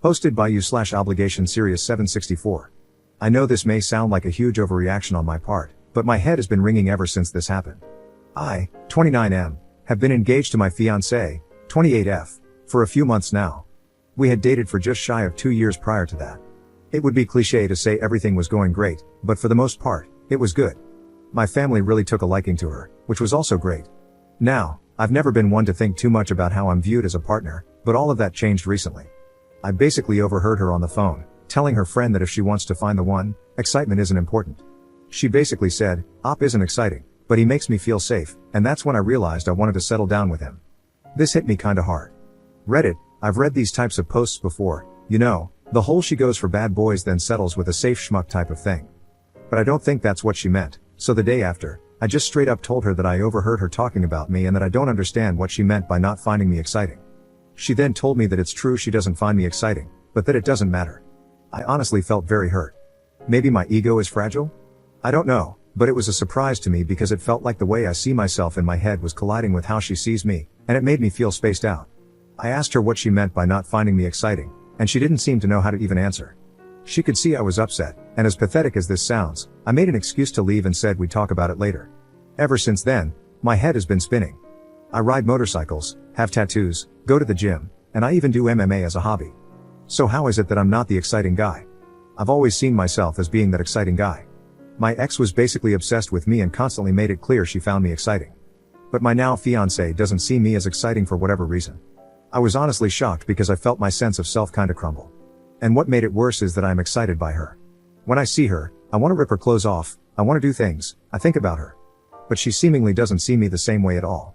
Posted by you/obligation Sirius 764. I know this may sound like a huge overreaction on my part, but my head has been ringing ever since this happened. I, 29M, have been engaged to my fiancée, 28F, for a few months now. We had dated for just shy of 2 years prior to that. It would be cliché to say everything was going great, but for the most part, it was good. My family really took a liking to her, which was also great. Now, I've never been one to think too much about how I'm viewed as a partner, but all of that changed recently. I basically overheard her on the phone, telling her friend that if she wants to find the one, excitement isn't important. She basically said, "Op isn't exciting, but he makes me feel safe," and that's when I realized I wanted to settle down with him. This hit me kinda hard. Reddit, I've read these types of posts before, you know, the whole she goes for bad boys then settles with a safe schmuck type of thing. But I don't think that's what she meant, so the day after, I just straight up told her that I overheard her talking about me and that I don't understand what she meant by not finding me exciting. She then told me that it's true she doesn't find me exciting, but that it doesn't matter. I honestly felt very hurt. Maybe my ego is fragile? I don't know, but it was a surprise to me because it felt like the way I see myself in my head was colliding with how she sees me, and it made me feel spaced out. I asked her what she meant by not finding me exciting, and she didn't seem to know how to even answer. She could see I was upset, and as pathetic as this sounds, I made an excuse to leave and said we'd talk about it later. Ever since then, my head has been spinning. I ride motorcycles, have tattoos, go to the gym, and I even do MMA as a hobby. So how is it that I'm not the exciting guy? I've always seen myself as being that exciting guy. My ex was basically obsessed with me and constantly made it clear she found me exciting. But my now fiancé doesn't see me as exciting for whatever reason. I was honestly shocked because I felt my sense of self kinda crumble. And what made it worse is that I'm excited by her. When I see her, I want to rip her clothes off, I want to do things, I think about her. But she seemingly doesn't see me the same way at all.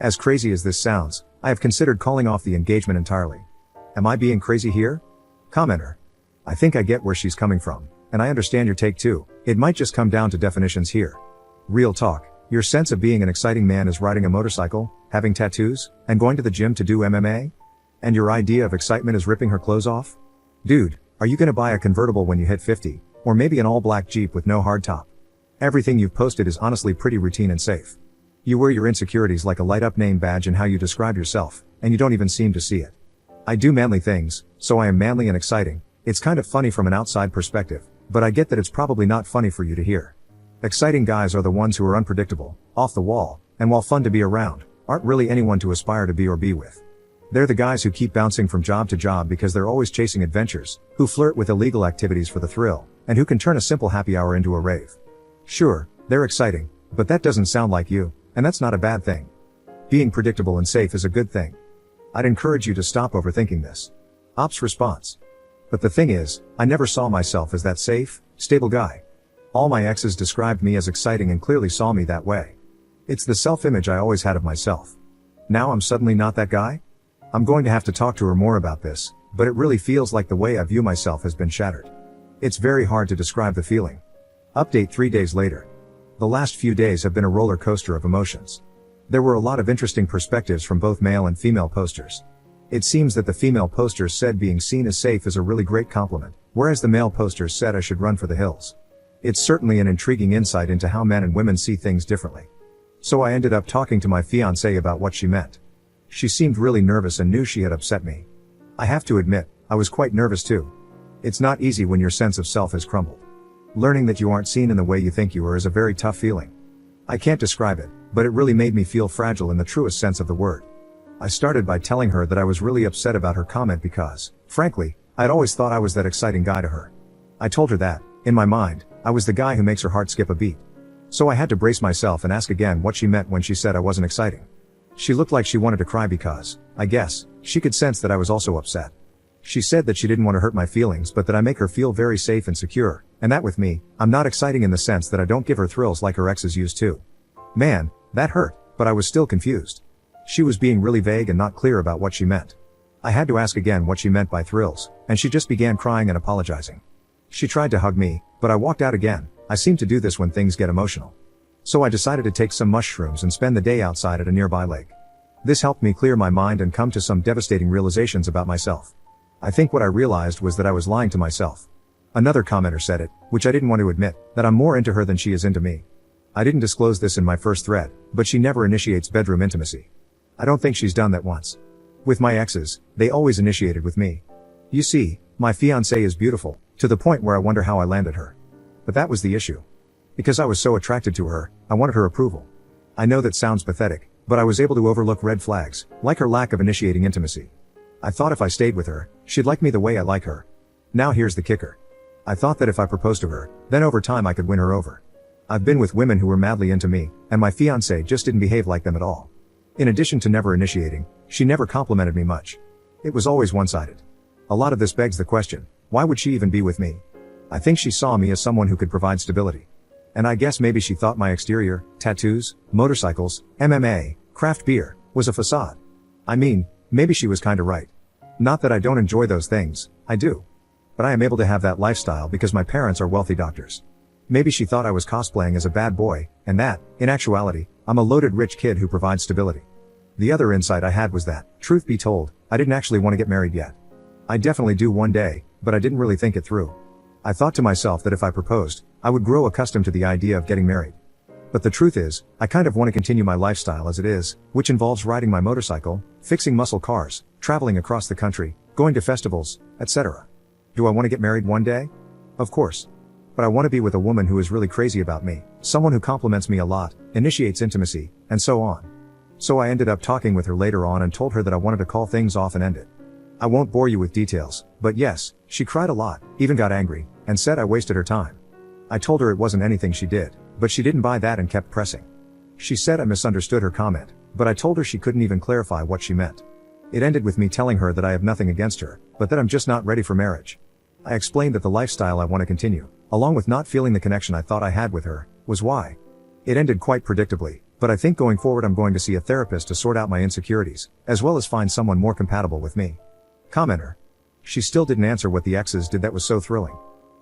As crazy as this sounds, I have considered calling off the engagement entirely. Am I being crazy here? Commenter. I think I get where she's coming from, and I understand your take too. It might just come down to definitions here. Real talk, your sense of being an exciting man is riding a motorcycle, having tattoos, and going to the gym to do MMA? And your idea of excitement is ripping her clothes off? Dude, are you gonna buy a convertible when you hit 50, or maybe an all-black Jeep with no hardtop? Everything you've posted is honestly pretty routine and safe. You wear your insecurities like a light-up name badge in how you describe yourself, and you don't even seem to see it. I do manly things, so I am manly and exciting. It's kind of funny from an outside perspective, but I get that it's probably not funny for you to hear. Exciting guys are the ones who are unpredictable, off the wall, and while fun to be around, aren't really anyone to aspire to be or be with. They're the guys who keep bouncing from job to job because they're always chasing adventures, who flirt with illegal activities for the thrill, and who can turn a simple happy hour into a rave. Sure, they're exciting, but that doesn't sound like you, and that's not a bad thing. Being predictable and safe is a good thing. I'd encourage you to stop overthinking this. Op's response. But the thing is, I never saw myself as that safe, stable guy. All my exes described me as exciting and clearly saw me that way. It's the self-image I always had of myself. Now I'm suddenly not that guy? I'm going to have to talk to her more about this, but it really feels like the way I view myself has been shattered. It's very hard to describe the feeling. Update 3 days later. The last few days have been a roller coaster of emotions. There were a lot of interesting perspectives from both male and female posters. It seems that the female posters said being seen as safe is a really great compliment, whereas the male posters said I should run for the hills. It's certainly an intriguing insight into how men and women see things differently. So I ended up talking to my fiancée about what she meant. She seemed really nervous and knew she had upset me. I have to admit, I was quite nervous too. It's not easy when your sense of self has crumbled. Learning that you aren't seen in the way you think you are is a very tough feeling. I can't describe it, but it really made me feel fragile in the truest sense of the word. I started by telling her that I was really upset about her comment because, frankly, I'd always thought I was that exciting guy to her. I told her that, in my mind, I was the guy who makes her heart skip a beat. So I had to brace myself and ask again what she meant when she said I wasn't exciting. She looked like she wanted to cry because, I guess, she could sense that I was also upset. She said that she didn't want to hurt my feelings but that I make her feel very safe and secure, and that with me, I'm not exciting in the sense that I don't give her thrills like her exes used to. Man, that hurt, but I was still confused. She was being really vague and not clear about what she meant. I had to ask again what she meant by thrills, and she just began crying and apologizing. She tried to hug me, but I walked out again. I seem to do this when things get emotional. So I decided to take some mushrooms and spend the day outside at a nearby lake. This helped me clear my mind and come to some devastating realizations about myself. I think what I realized was that I was lying to myself. Another commenter said it, which I didn't want to admit, that I'm more into her than she is into me. I didn't disclose this in my first thread, but she never initiates bedroom intimacy. I don't think she's done that once. With my exes, they always initiated with me. You see, my fiancée is beautiful, to the point where I wonder how I landed her. But that was the issue. Because I was so attracted to her, I wanted her approval. I know that sounds pathetic, but I was able to overlook red flags, like her lack of initiating intimacy. I thought if I stayed with her, she'd like me the way I like her. Now here's the kicker. I thought that if I proposed to her, then over time I could win her over. I've been with women who were madly into me, and my fiancée just didn't behave like them at all. In addition to never initiating, she never complimented me much. It was always one-sided. A lot of this begs the question, why would she even be with me? I think she saw me as someone who could provide stability. And I guess maybe she thought my exterior, tattoos, motorcycles, MMA, craft beer, was a facade. I mean, maybe she was kinda right. Not that I don't enjoy those things, I do. But I am able to have that lifestyle because my parents are wealthy doctors. Maybe she thought I was cosplaying as a bad boy, and that, in actuality, I'm a loaded rich kid who provides stability. The other insight I had was that, truth be told, I didn't actually want to get married yet. I definitely do one day, but I didn't really think it through. I thought to myself that if I proposed, I would grow accustomed to the idea of getting married. But the truth is, I kind of want to continue my lifestyle as it is, which involves riding my motorcycle, fixing muscle cars, traveling across the country, going to festivals, etc. Do I want to get married one day? Of course. But I want to be with a woman who is really crazy about me, someone who compliments me a lot, initiates intimacy, and so on. So I ended up talking with her later on and told her that I wanted to call things off and end it. I won't bore you with details, but yes, she cried a lot, even got angry, and said I wasted her time. I told her it wasn't anything she did, but she didn't buy that and kept pressing. She said I misunderstood her comment, but I told her she couldn't even clarify what she meant. It ended with me telling her that I have nothing against her, but that I'm just not ready for marriage. I explained that the lifestyle I want to continue, along with not feeling the connection I thought I had with her, was why. It ended quite predictably, but I think going forward I'm going to see a therapist to sort out my insecurities, as well as find someone more compatible with me. Commenter. She still didn't answer what the exes did that was so thrilling.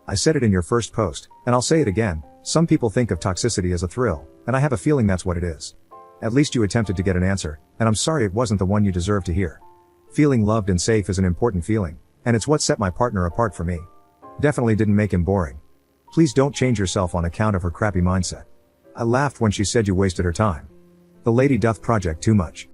I said it in your first post, and I'll say it again, some people think of toxicity as a thrill, and I have a feeling that's what it is. At least you attempted to get an answer, and I'm sorry it wasn't the one you deserved to hear. Feeling loved and safe is an important feeling, and it's what set my partner apart from me. Definitely didn't make him boring. Please don't change yourself on account of her crappy mindset. I laughed when she said you wasted her time. The lady doth project too much.